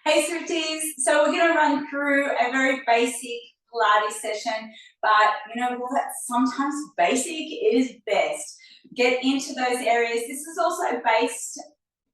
Hey Swifties, so we're going to run through a very basic Pilates session, but you know what, sometimes basic is best. Get into those areas. This is also based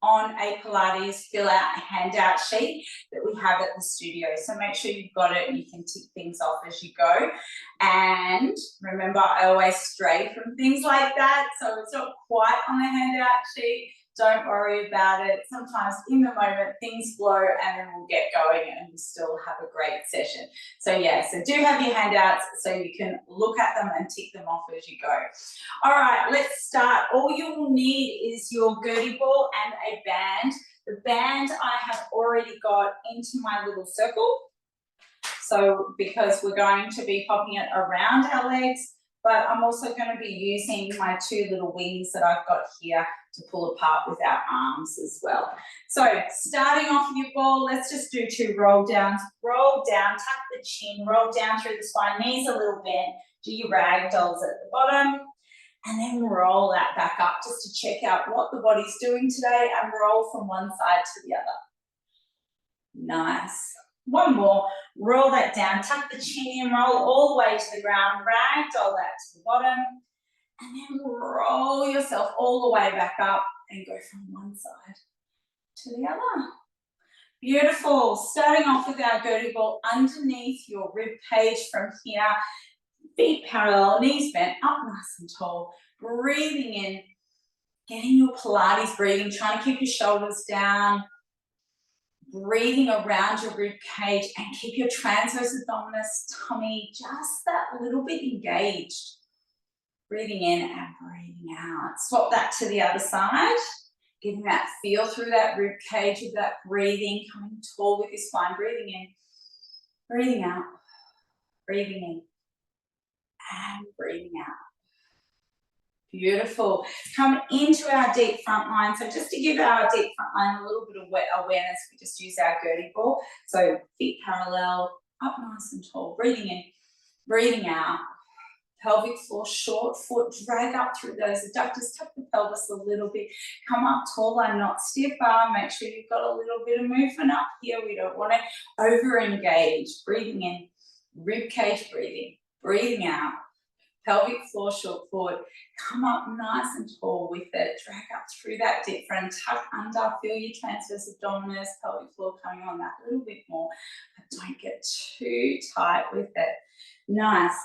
on a Pilates fill out handout sheet that we have at the studio. So make sure you've got it and you can tick things off as you go. And remember, I always stray from things like that. So it's not quite on the handout sheet. Don't worry about it. Sometimes in the moment things flow and then we'll get going and we'll still have a great session. So yeah, so do have your handouts so you can look at them and tick them off as you go. All right, let's start. All you will need is your Gertie ball and a band. The band I have already got into my little circle. So because we're going to be popping it around our legs, but I'm also going to be using my two little wings that I've got here to pull apart with our arms as well. So starting off with your ball, let's just do two roll downs. Roll down, tuck the chin, roll down through the spine, knees a little bent, do your rag dolls at the bottom, and then roll that back up just to check out what the body's doing today and roll from one side to the other. Nice. One more, roll that down, tuck the chin in, roll all the way to the ground, ragdoll that to the bottom, and then roll yourself all the way back up and go from one side to the other. Beautiful. Starting off with our Gertie ball underneath your rib cage from here, feet parallel, knees bent, up nice and tall, breathing in, getting your Pilates breathing, trying to keep your shoulders down, breathing around your rib cage and keep your transverse abdominis tummy just that little bit engaged. Breathing in and breathing out. Swap that to the other side, getting that feel through that rib cage of that breathing, coming tall with your spine, breathing in, breathing out, breathing in, and breathing out. Beautiful. Come into our deep front line. So just to give our deep front line a little bit of awareness, we just use our Gertie ball. So feet parallel, up nice and tall. Breathing in, breathing out. Pelvic floor short, foot drag up through those adductors, tuck the pelvis a little bit, come up taller, not stiff arm. Make sure you've got a little bit of movement up here. We don't want to over-engage. Breathing in, rib cage breathing, breathing out. Pelvic floor short forward, come up nice and tall with it, drag up through that diaphragm, tuck under, feel your transverse abdominis, pelvic floor coming on that a little bit more, but don't get too tight with it. Nice.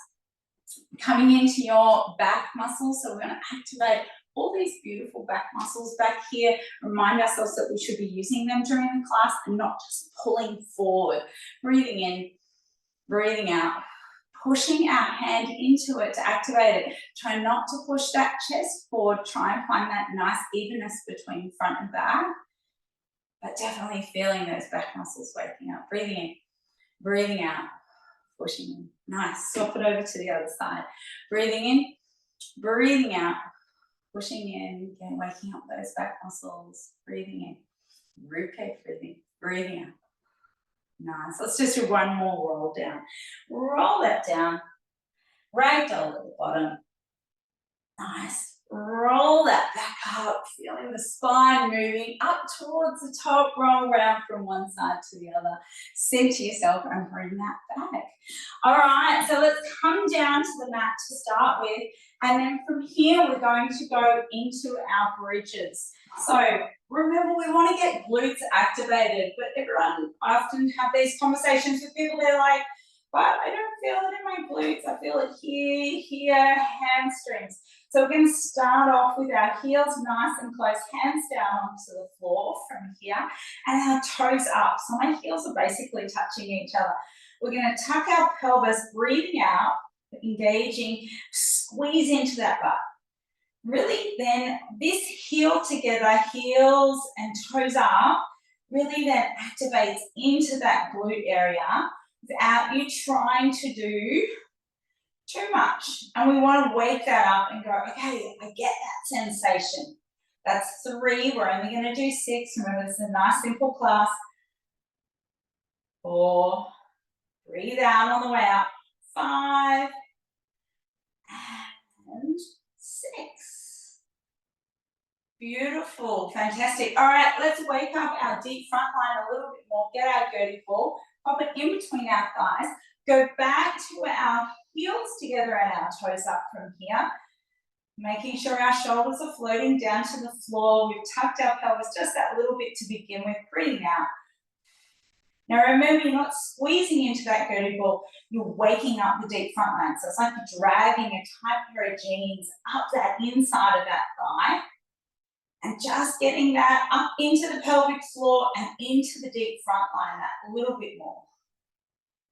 Coming into your back muscles, so we're going to activate all these beautiful back muscles back here. Remind ourselves that we should be using them during the class and not just pulling forward. Breathing in, breathing out. Pushing our hand into it to activate it. Try not to push that chest forward. Try and find that nice evenness between front and back. But definitely feeling those back muscles waking up. Breathing in, breathing out, pushing in. Nice. Swap it over to the other side. Breathing in, breathing out, pushing in. Again, waking up those back muscles. Breathing in, ribcage breathing, breathing out. Nice. Let's just do one more roll down. Roll that down. Ragdoll at the bottom. Nice. Roll that back up, feeling the spine moving up towards the top. Roll around from one side to the other. Center yourself and bring that back. All right, so let's come down to the mat to start with. And then from here, we're going to go into our bridges. So remember, we want to get glutes activated, but everyone often have these conversations with people. They're like, but I don't feel it in my glutes. I feel it here, hamstrings. So we're going to start off with our heels nice and close, hands down onto the floor from here, and our toes up. So my heels are basically touching each other. We're going to tuck our pelvis, breathing out, engaging, squeeze into that butt. Really then this heel together, heels and toes up, really then activates into that glute area without you trying to do too much. And we want to wake that up and go, okay, I get that sensation. That's 3. We're only going to do 6. Remember, this is a nice simple class. 4. Breathe out on the way up. 5. And 6. Beautiful, fantastic. All right, let's wake up our deep front line a little bit more. Get our Gurdy ball, pop it in between our thighs, go back to our heels together and our toes up from here, making sure our shoulders are floating down to the floor. We've tucked our pelvis just that little bit to begin with, breathing out. Now remember, you're not squeezing into that Gurdy ball, you're waking up the deep front line. So it's like you're dragging a tight pair of jeans up that inside of that thigh, and just getting that up into the pelvic floor and into the deep front line that little bit more.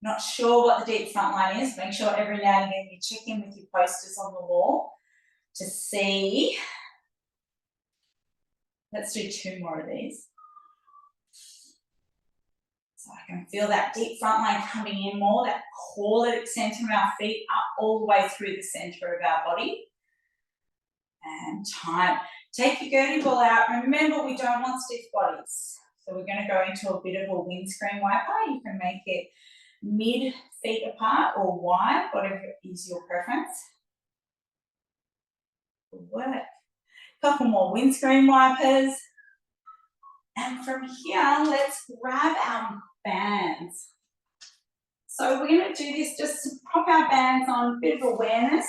Not sure what the deep front line is, make sure every now and again you check in with your posters on the wall to see. Let's do 2 more of these. So I can feel that deep front line coming in more, that core that extends from our feet up all the way through the center of our body. And time. Take your Gurdy ball out. Remember, we don't want stiff bodies. So we're going to go into a bit of a windscreen wiper. You can make it mid feet apart or wide, whatever is your preference. Good work. Couple more windscreen wipers. And from here, let's grab our bands. So we're going to do this just to pop our bands on, a bit of awareness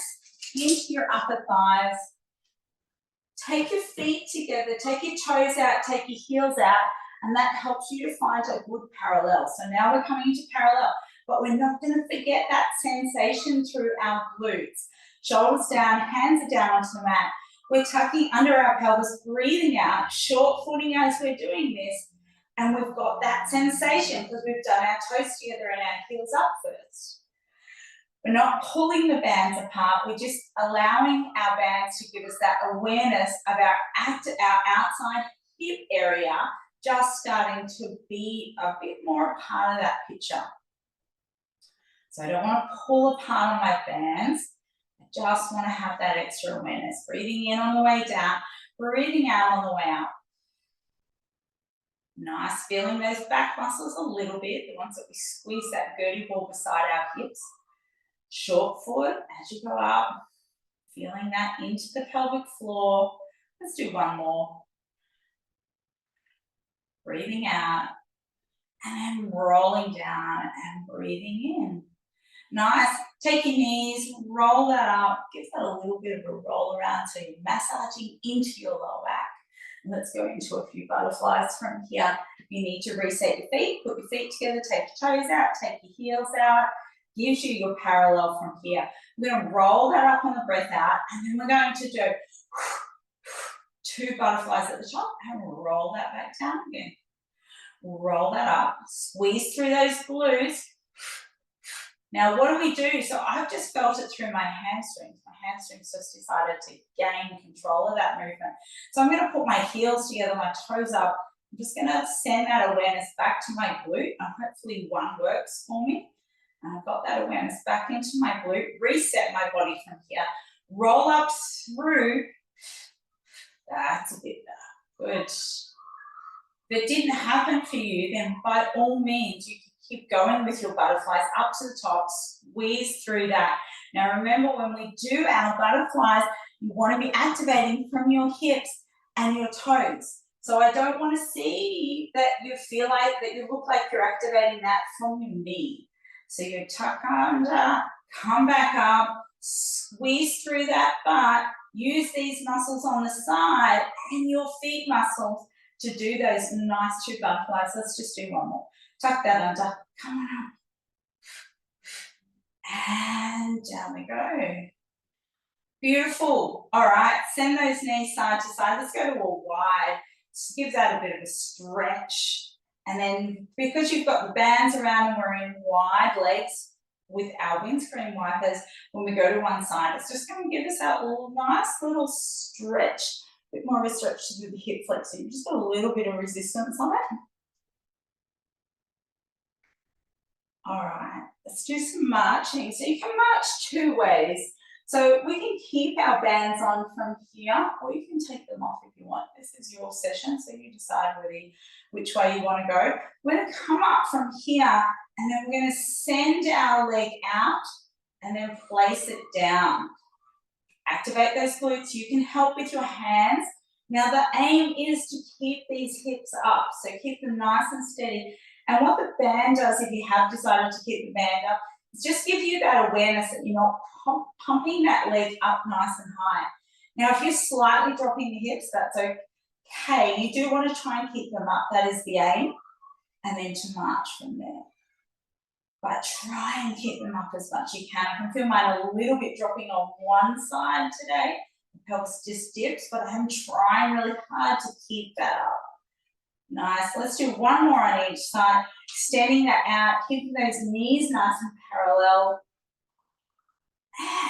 into your upper thighs. Take your feet together, take your toes out, take your heels out, and that helps you to find a good parallel. So now we're coming into parallel, but we're not going to forget that sensation through our glutes. Shoulders down, hands are down onto the mat. We're tucking under our pelvis, breathing out, short footing as we're doing this, and we've got that sensation because we've done our toes together and our heels up first. We're not pulling the bands apart, we're just allowing our bands to give us that awareness of our outside hip area just starting to be a bit more a part of that picture. So I don't want to pull apart on my bands, I just want to have that extra awareness. Breathing in on the way down, breathing out on the way up. Nice, feeling those back muscles a little bit, the ones that we squeeze that Gurdy ball beside our hips. Short foot as you go up, feeling that into the pelvic floor. Let's do 1 more. Breathing out and then rolling down and breathing in. Nice. Take your knees, roll that up, give that a little bit of a roll around so you're massaging into your lower back. And let's go into a few butterflies from here. You need to reset your feet, put your feet together, take your toes out, take your heels out. Gives you your parallel from here. We're going to roll that up on the breath out, and then we're going to do 2 butterflies at the top and roll that back down again. Roll that up, squeeze through those glutes. Now what do we do? So I've just felt it through my hamstrings. My hamstrings just decided to gain control of that movement. So I'm going to put my heels together, my toes up. I'm just going to send that awareness back to my glute, and hopefully 1 works for me. And I've got that awareness back into my glute, reset my body from here, roll up through. That's a bit better. Good. If it didn't happen for you, then by all means, you can keep going with your butterflies up to the top, squeeze through that. Now remember, when we do our butterflies, you want to be activating from your hips and your toes. So I don't want to see that you feel like that you look like you're activating that from your knee. So you tuck under, come back up, squeeze through that butt, use these muscles on the side and your feet muscles to do those nice 2 butterflies. Let's just do 1 more. Tuck that under, come on up. And down we go. Beautiful. All right, send those knees side to side. Let's go to a wide. Just give that a bit of a stretch. And then because you've got the bands around and we're in wide legs with our windscreen wipers, when we go to one side, it's just going to give us that nice little stretch, a bit more of a stretch to the hip flexor. You've just got a little bit of resistance on it. All right, let's do some marching. So you can march 2 ways. So we can keep our bands on from here, or you can take them off if you want. This is your session, so you decide which way you want to go. We're going to come up from here, and then we're going to send our leg out, and then place it down. Activate those glutes. You can help with your hands. Now the aim is to keep these hips up, so keep them nice and steady. And what the band does, if you have decided to keep the band up, is just give you that awareness that you're not pumping that leg up nice and high. Now if you're slightly dropping the hips, that's okay. You do want to try and keep them up, that is the aim, and then to march from there. But try and keep them up as much as you can. I can feel mine a little bit dropping on one side today. The pelvis just dips, but I'm trying really hard to keep that up. Nice. Let's do one more on each side. Extending that out, keeping those knees nice and parallel.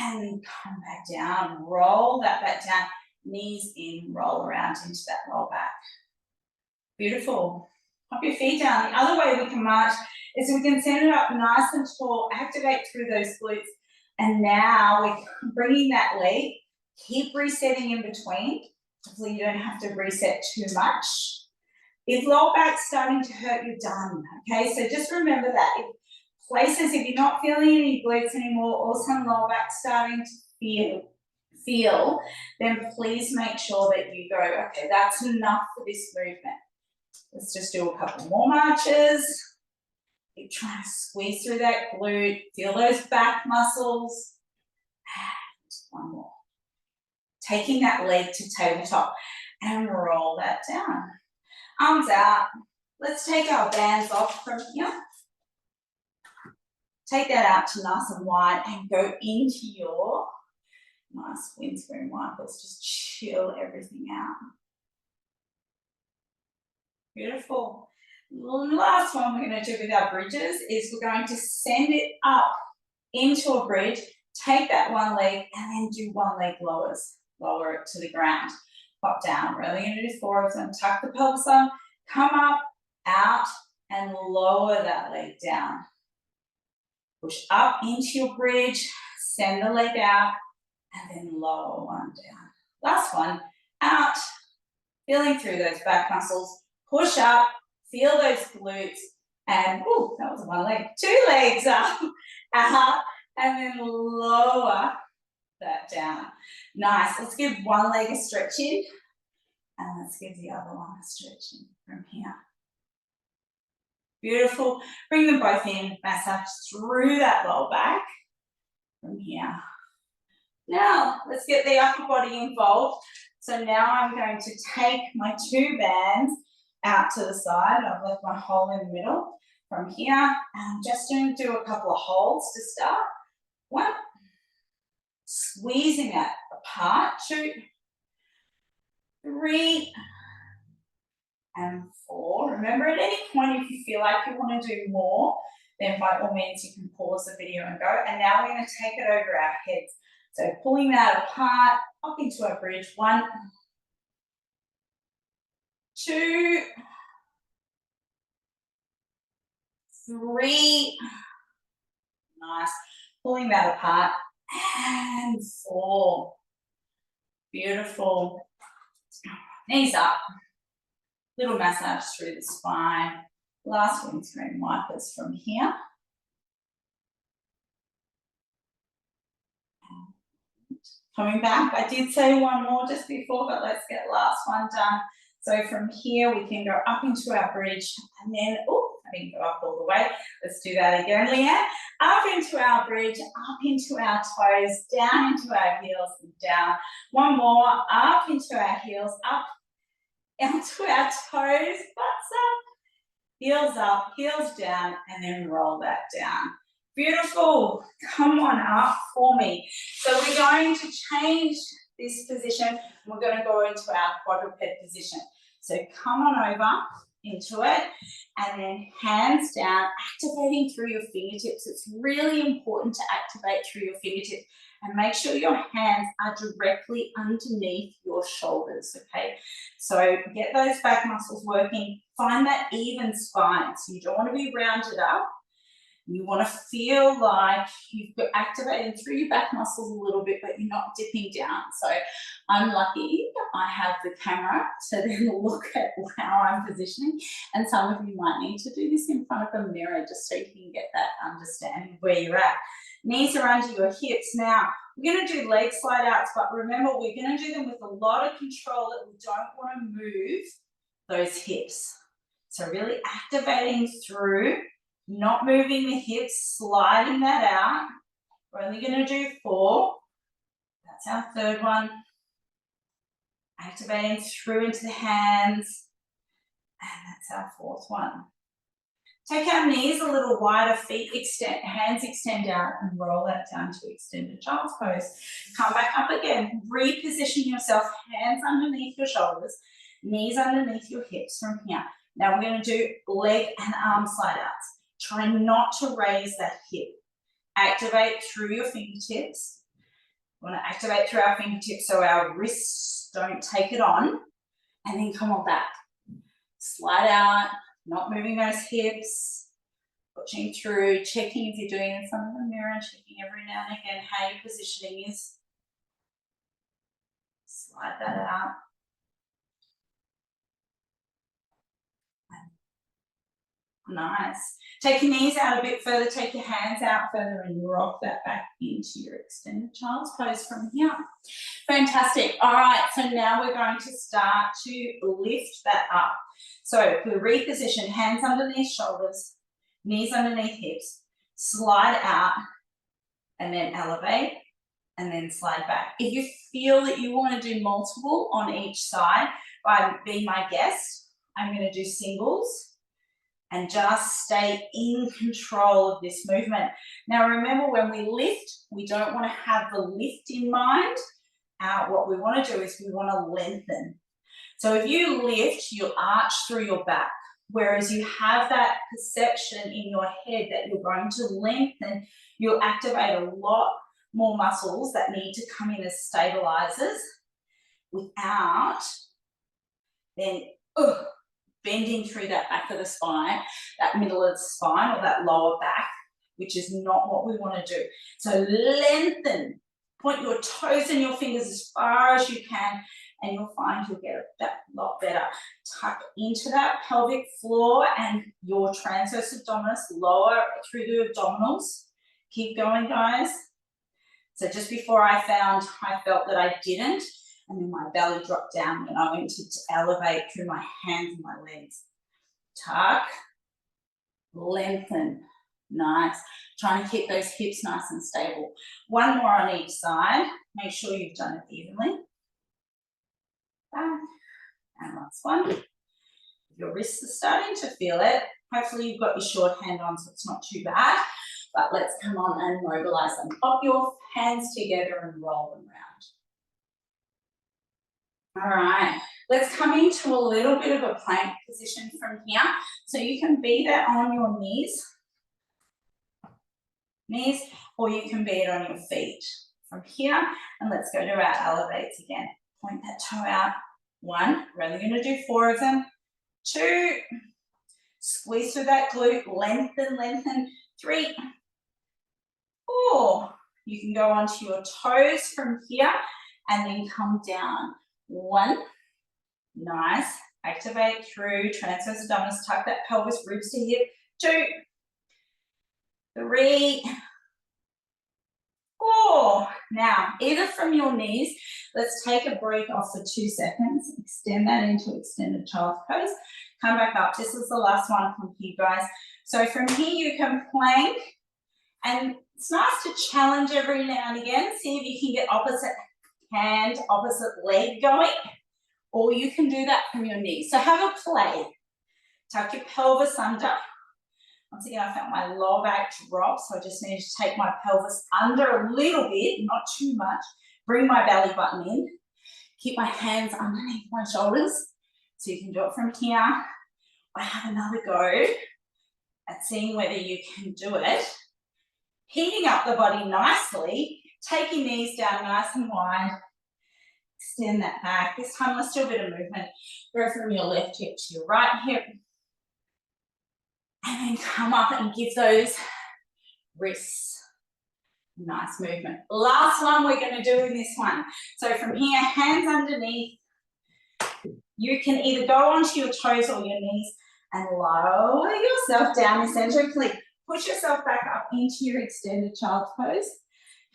And come back down. Roll that back down. Knees in, roll around into that roll back. Beautiful. Pop your feet down. The other way we can march is we can send it up nice and tall, activate through those glutes. And now we're bringing that leg, keep resetting in between. Hopefully you don't have to reset too much. If lower back's starting to hurt, you're done, okay? So just remember that. If you're not feeling any glutes anymore, or some lower back starting to feel, then please make sure that you go, okay, that's enough for this movement. Let's just do a couple more marches. Keep trying to squeeze through that glute. Feel those back muscles. And one more. Taking that leg to tabletop and roll that down. Arms out. Let's take our bands off from here. Take that out to nice and wide and go into your nice windscreen wipers. Just chill everything out. Beautiful. Last one we're going to do with our bridges is we're going to send it up into a bridge, take that one leg and then do one leg lowers. Lower it to the ground. Pop down. We're only going to do 4 of them. Tuck the pelvis on, come up, out, and lower that leg down. Push up into your bridge, send the leg out, and then lower one down. Last one, out, feeling through those back muscles. Push up, feel those glutes, and ooh, that was one leg. 2 legs up, out, and then lower that down. Nice. Let's give one leg a stretch in, and let's give the other one a stretch in from here. Beautiful. Bring them both in, massage through that lower back from here. Now, let's get the upper body involved. So now I'm going to take my 2 bands out to the side. I've left my hole in the middle from here. And I'm just going to do a couple of holds to start. 1, squeezing it apart. 2, 3, and 4. Remember, at any point if you feel like you want to do more, then by all means you can pause the video and go. And now we're going to take it over our heads. So pulling that apart, up into our bridge. 1, 2, 3. Nice. Pulling that apart. And 4. Beautiful. Knees up. Little massage through the spine. Last windscreen wipers from here. Coming back, I did say one more just before, but let's get last one done. So from here, we can go up into our bridge and then, oh, I didn't go up all the way. Let's do that again, Leanne. Up into our bridge, up into our toes, down into our heels and down. One more, up into our heels, up onto our toes, butts up, heels down, and then roll that down. Beautiful. Come on up for me. So we're going to change this position. We're going to go into our quadruped position. So come on over into it and then hands down, activating through your fingertips. It's really important to activate through your fingertips and make sure your hands are directly underneath your shoulders, okay? So get those back muscles working. Find that even spine. So you don't want to be rounded up. You want to feel like you've got activated through your back muscles a little bit, but you're not dipping down. So I'm lucky I have the camera to then look at how I'm positioning. And some of you might need to do this in front of a mirror just so you can get that understanding of where you're at. Knees are under your hips. Now, we're going to do leg slide outs, but remember, we're going to do them with a lot of control that we don't want to move those hips. So really activating through, not moving the hips, sliding that out. We're only going to do 4. That's our third one. Activating through into the hands. And that's our 4th one. Take our knees a little wider, feet extend, hands extend out, and roll that down to extended child's pose. Come back up again. Reposition yourself, hands underneath your shoulders, knees underneath your hips from here. Now we're going to do leg and arm slide outs. Try not to raise that hip. Activate through your fingertips. We want to activate through our fingertips so our wrists don't take it on. And then come on back. Slide out, not moving those hips. Watching through, checking if you're doing it in front of the mirror, checking every now and again how your positioning is. Slide that out. Nice. Take your knees out a bit further, take your hands out further, and rock that back into your extended child's pose from here. Fantastic. All right, so now we're going to start to lift that up. So we reposition, hands underneath shoulders, knees underneath hips, slide out, and then elevate, and then slide back. If you feel that you want to do multiple on each side, be my guest, I'm going to do singles. And just stay in control of this movement. Now remember, when we lift, we don't want to have the lift in mind. What we want to do is we want to lengthen. So if you lift, you'll arch through your back. Whereas you have that perception in your head that you're going to lengthen, you'll activate a lot more muscles that need to come in as stabilizers without then bending through that back of the spine, that middle of the spine or that lower back, which is not what we want to do. So lengthen, point your toes and your fingers as far as you can, and you'll find you'll get a lot better. Tuck into that pelvic floor and your transverse abdominis, lower through the abdominals. Keep going, guys. So just before I felt that I didn't, and then my belly dropped down when I went to elevate through my hands and my legs. Tuck, lengthen, nice. Trying to keep those hips nice and stable. One more on each side. Make sure you've done it evenly. Back. And last one. Your wrists are starting to feel it. Hopefully you've got your shorthand on so it's not too bad. But let's come on and mobilize them. Pop your hands together and roll them around. All right, let's come into a little bit of a plank position from here. So you can be there on your knees, or you can be it on your feet from here. And let's go to our elevates again. Point that toe out. 1, we're only going to do 4 of them. 2, squeeze through that glute, lengthen, lengthen. 3, 4, you can go onto your toes from here and then come down. 1, nice, activate through, transverse abdominis, tuck that pelvis, ribs to hip. 2, 3, 4. Now, either from your knees, let's take a break off for 2 seconds, extend that into extended child's pose, come back up. This is the last one from here, guys. So from here, you can plank, and it's nice to challenge every now and again, see if you can get opposite hand, opposite leg going, or you can do that from your knees. So have a play. Tuck your pelvis under. Once again, I felt my lower back drop, so I just need to take my pelvis under a little bit, not too much. Bring my belly button in. Keep my hands underneath my shoulders. So you can do it from here. I have another go at seeing whether you can do it. Heating up the body nicely. Take your knees down nice and wide. Extend that back. This time, let's do a bit of movement. Go from your left hip to your right hip. And then come up and give those wrists nice movement. Last one we're going to do in this one. So from here, hands underneath. You can either go onto your toes or your knees and lower yourself down eccentrically. Push yourself back up into your extended child's pose.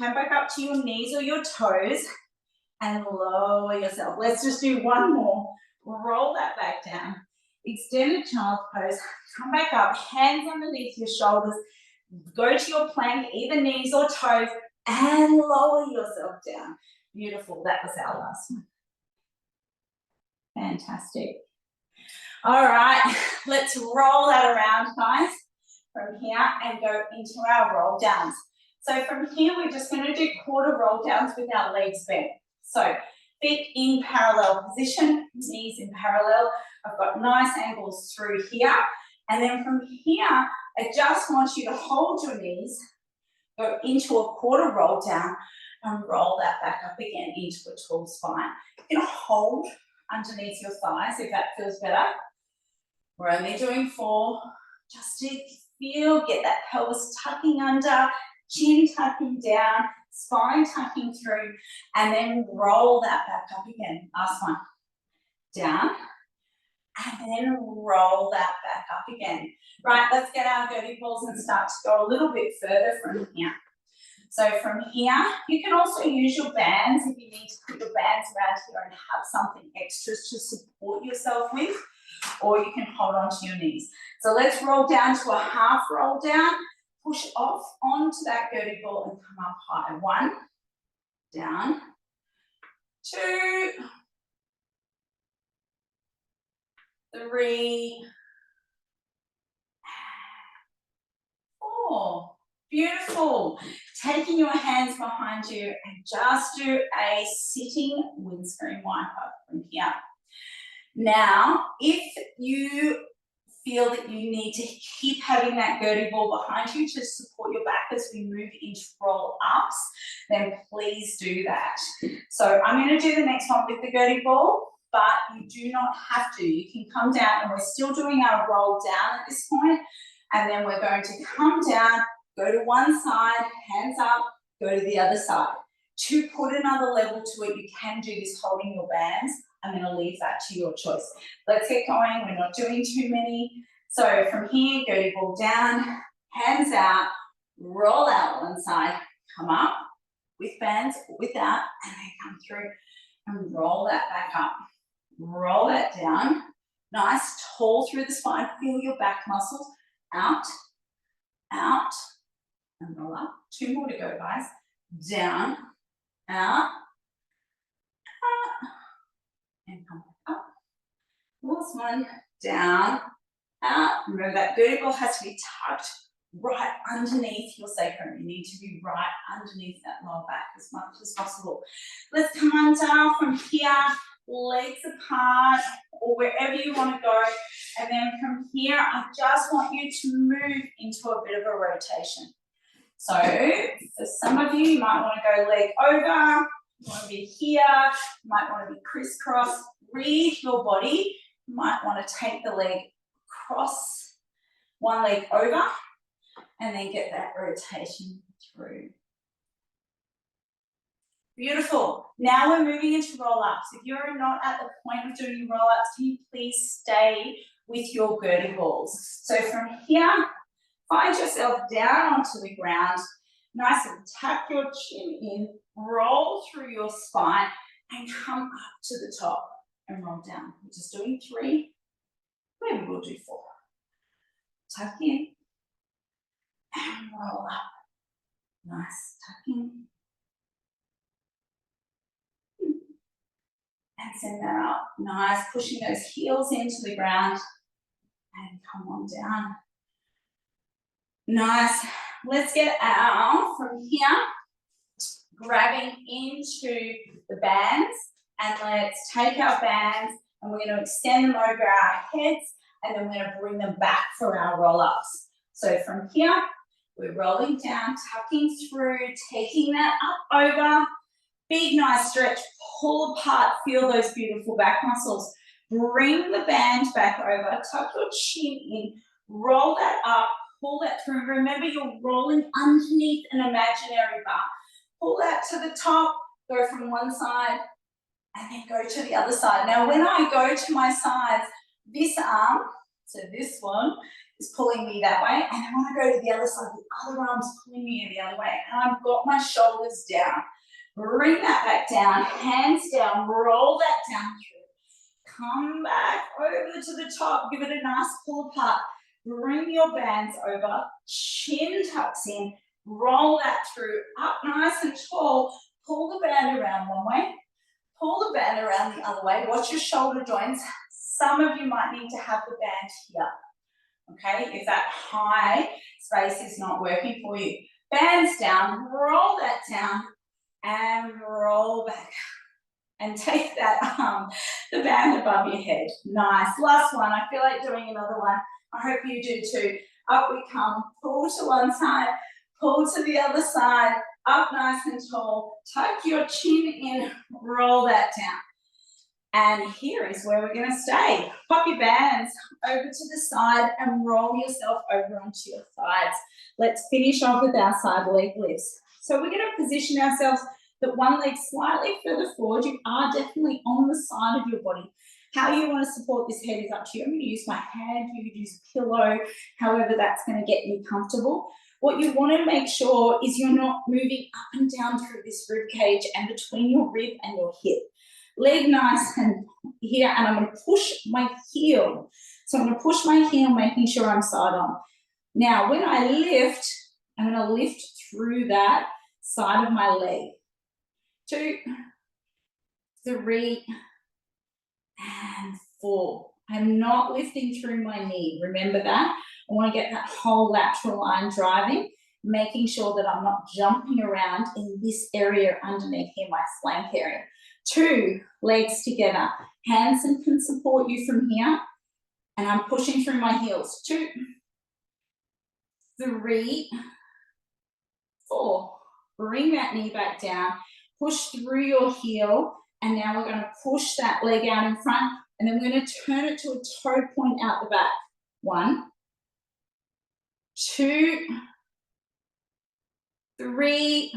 Come back up to your knees or your toes and lower yourself. Let's just do one more. Roll that back down. Extended child's pose. Come back up, hands underneath your shoulders. Go to your plank, either knees or toes, and lower yourself down. Beautiful. That was our last one. Fantastic. All right, let's roll that around, guys, from here and go into our roll downs. So from here, we're just going to do quarter roll downs with our legs bent. So feet in parallel position, knees in parallel. I've got nice angles through here. And then from here, I just want you to hold your knees, go into a quarter roll down, and roll that back up again into a tall spine. You're going to hold underneath your thighs if that feels better. We're only doing 4, just to feel, get that pelvis tucking under, chin tucking down, spine tucking through, and then roll that back up again. Last one. Down, and then roll that back up again. Right, let's get our Gertie balls and start to go a little bit further from here. So from here, you can also use your bands if you need to put your bands around here and have something extras to support yourself with, or you can hold on to your knees. So let's roll down to a half roll down, push off onto that Gertie ball and come up high. 1, down, 2, 3, 4. Beautiful. Taking your hands behind you and just do a sitting windscreen wiper from here. Now, if you feel that you need to keep having that Gertie ball behind you to support your back as we move into roll ups, then please do that. So I'm going to do the next one with the Gertie ball, but you do not have to. You can come down, and we're still doing our roll down at this point, and then we're going to come down, go to one side, hands up, go to the other side. To put another level to it, you can do this holding your bands. I'm going to leave that to your choice. Let's get going. We're not doing too many. So from here, Gertie ball down, hands out, roll out one side, come up with bands or without, and then come through and roll that back up. Roll that down. Nice, tall through the spine. Feel your back muscles. Out, out, and roll up. 2 more to go, guys. Down, out, and come back up. Last one, down, out. Remember that Gertie ball has to be tucked right underneath your sacrum. You need to be right underneath that lower back as much as possible. Let's come under from here, legs apart, or wherever you want to go. And then from here, I just want you to move into a bit of a rotation. So for some of you, you might want to go leg over, you want to be here, you might want to be crisscross. Read your body. You might want to take the leg across, one leg over, and then get that rotation through. Beautiful. Now we're moving into roll-ups. If you're not at the point of doing roll-ups, can you please stay with your Gertie balls? So from here, find yourself down onto the ground, nice and tuck your chin in, roll through your spine, and come up to the top and roll down. We're just doing 3, maybe we'll do 4. Tuck in and roll up. Nice, tuck in. And send that up. Nice, pushing those heels into the ground and come on down. Nice. Let's get out from here, grabbing into the bands, and let's take our bands and we're going to extend them over our heads, and then we're going to bring them back for our roll-ups. So from here, we're rolling down, tucking through, taking that up over. Big, nice stretch, pull apart, feel those beautiful back muscles. Bring the band back over, tuck your chin in, roll that up, pull that through. Remember, you're rolling underneath an imaginary bar. Pull that to the top, go from one side, and then go to the other side. Now, when I go to my sides, this arm, so this one, is pulling me that way, and I want to go to the other side, the other arm's pulling me the other way, and I've got my shoulders down. Bring that back down, hands down, roll that down through. Come back over to the top, give it a nice pull apart. Bring your bands over, chin tucks in, roll that through, up nice and tall. Pull the band around one way, pull the band around the other way. Watch your shoulder joints. Some of you might need to have the band here, okay, if that high space is not working for you. Bands down, roll that down, and roll back. And take that the band above your head. Nice. Last one. I feel like doing another one. I hope you do too. Up we come. Pull to one side, pull to the other side, up nice and tall. Tuck your chin in, roll that down. And here is where we're going to stay. Pop your bands over to the side and roll yourself over onto your sides. Let's finish off with our side leg lifts. So we're going to position ourselves that one leg slightly further forward. You are definitely on the side of your body. How you want to support this head is up to you. I'm going to use my hand, you could use a pillow, however that's going to get you comfortable. What you want to make sure is you're not moving up and down through this rib cage and between your rib and your hip. Leg nice and here, and I'm going to push my heel. So I'm going to push my heel, making sure I'm side on. Now, when I lift, I'm going to lift through that side of my leg. 2, 3, and 4. I'm not lifting through my knee. Remember that. I want to get that whole lateral line driving, making sure that I'm not jumping around in this area underneath here, my flank area. 2, legs together. Hands can support you from here, and I'm pushing through my heels. 2, 3, 4. Bring that knee back down. Push through your heel, and now we're going to push that leg out in front, and then we're going to turn it to a toe point out the back. 1, 2, 3,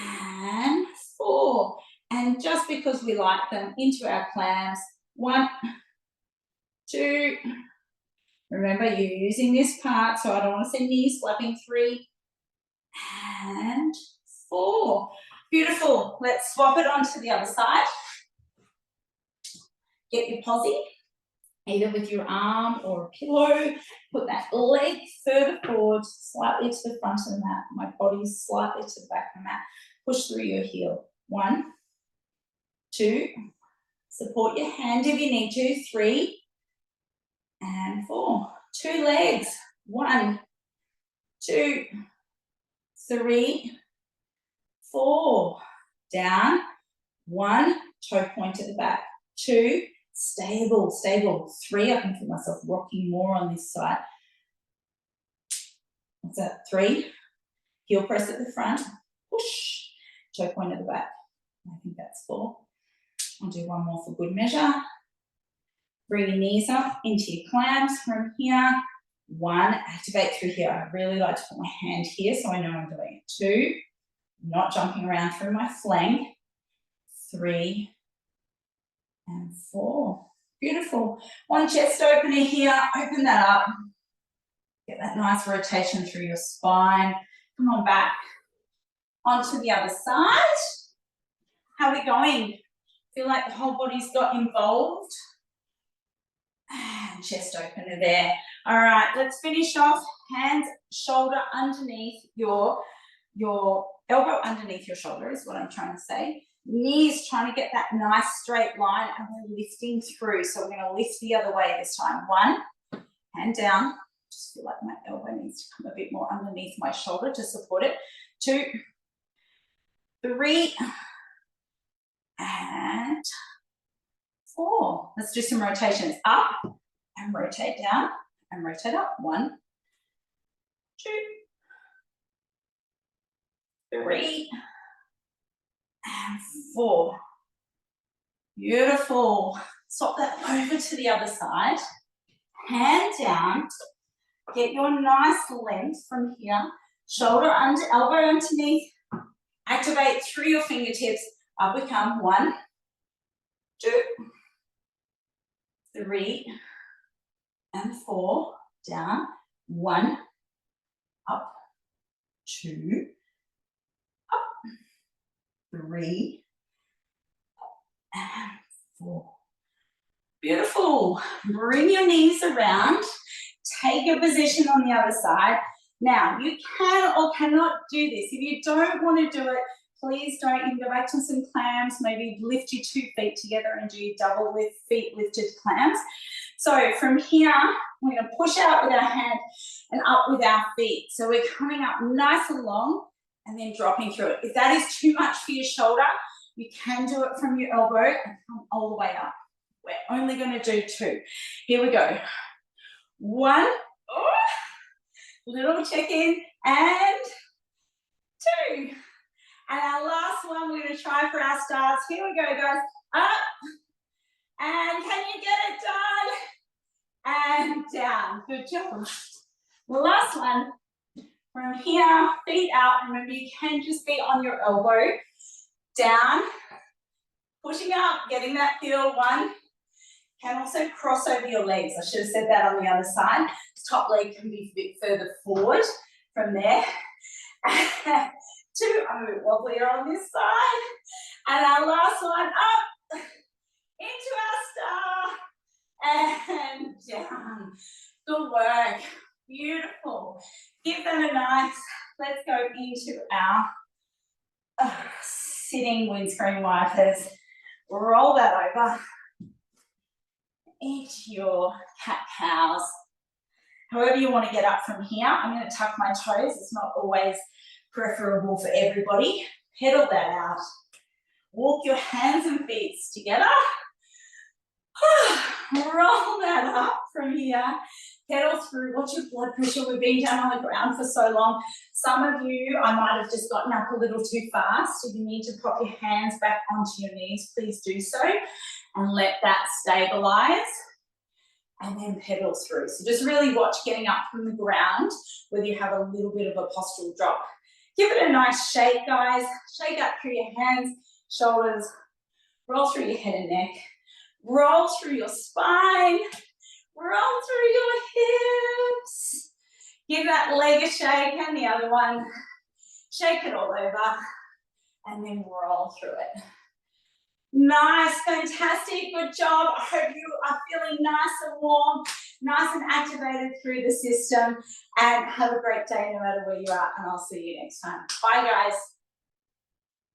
and 4. And just because we like them, into our clams. 1, 2. Remember, you're using this part, so I don't want to see knees flapping. 3, and 4. Beautiful. Let's swap it onto the other side. Get your posse, either with your arm or a pillow. Put that leg further forward, slightly to the front of the mat. My body's slightly to the back of the mat. Push through your heel. 1, 2. Support your hand if you need to. 3, and 4. 2 legs. 1, 2, 3, 4. Down. 1, toe point at the back. 2, stable, stable. 3, I can feel myself rocking more on this side. What's that? 3, heel press at the front. Push, toe point at the back. I think that's 4. I'll do one more for good measure. Bring your knees up into your clams from here. 1, activate through here. I really like to put my hand here so I know I'm doing it. 2, not jumping around through my flank. 3, and 4. Beautiful. 1 chest opener here. Open that up. Get that nice rotation through your spine. Come on back. Onto the other side. How are we going? Feel like the whole body's got involved. And chest opener there. All right, let's finish off. Hands, shoulder underneath your elbow underneath your shoulder is what I'm trying to say. Knees trying to get that nice straight line, and we're lifting through. So we're going to lift the other way this time. 1, hand down. Just feel like my elbow needs to come a bit more underneath my shoulder to support it. 2, 3, and 4. Let's do some rotations. Up and rotate down and rotate up. 1, 2, 3, and 4. Beautiful. Swap that over to the other side. Hand down. Get your nice length from here. Shoulder under, elbow underneath. Activate through your fingertips. Up we come. 1, 2, 3, and 4, down, 1, up, 2, up, 3, and 4. Beautiful. Bring your knees around. Take your position on the other side. Now, you can or cannot do this. If you don't want to do it, please don't. You can go back to some clams, maybe lift your 2 feet together and do double with feet lifted clams. So from here, we're going to push out with our hand and up with our feet. So we're coming up nice and long and then dropping through it. If that is too much for your shoulder, you can do it from your elbow and come all the way up. We're only going to do 2. Here we go. 1, oh, little check in, and 2. And our last one, we're going to try for our stars. Here we go, guys. Up. And can you get it done? And down. Good job. The last one, from here, feet out. Remember, you can just be on your elbow. Down. Pushing up, getting that feel. 1. Can also cross over your legs. I should have said that on the other side. Top leg can be a bit further forward from there. 2, I'm a bit wobblier on this side. And our last one, up, into our star, and down. Good work. Beautiful. Give them a nice, let's go into our sitting windscreen wipers. Roll that over into your cat-cows. However you want to get up from here. I'm going to tuck my toes. It's not always preferable for everybody. Pedal that out. Walk your hands and feet together. Roll that up from here. Pedal through. Watch your blood pressure. We've been down on the ground for so long. Some of you, I might have just gotten up a little too fast. If you need to pop your hands back onto your knees, please do so. And let that stabilize. And then pedal through. So just really watch getting up from the ground, whether you have a little bit of a postural drop. Give it a nice shake, guys. Shake up through your hands, shoulders, roll through your head and neck, roll through your spine, roll through your hips. Give that leg a shake and the other one. Shake it all over and then roll through it. Nice, fantastic, good job. I hope you are feeling nice and warm, nice and activated through the system, and have a great day no matter where you are, and I'll see you next time. Bye, guys.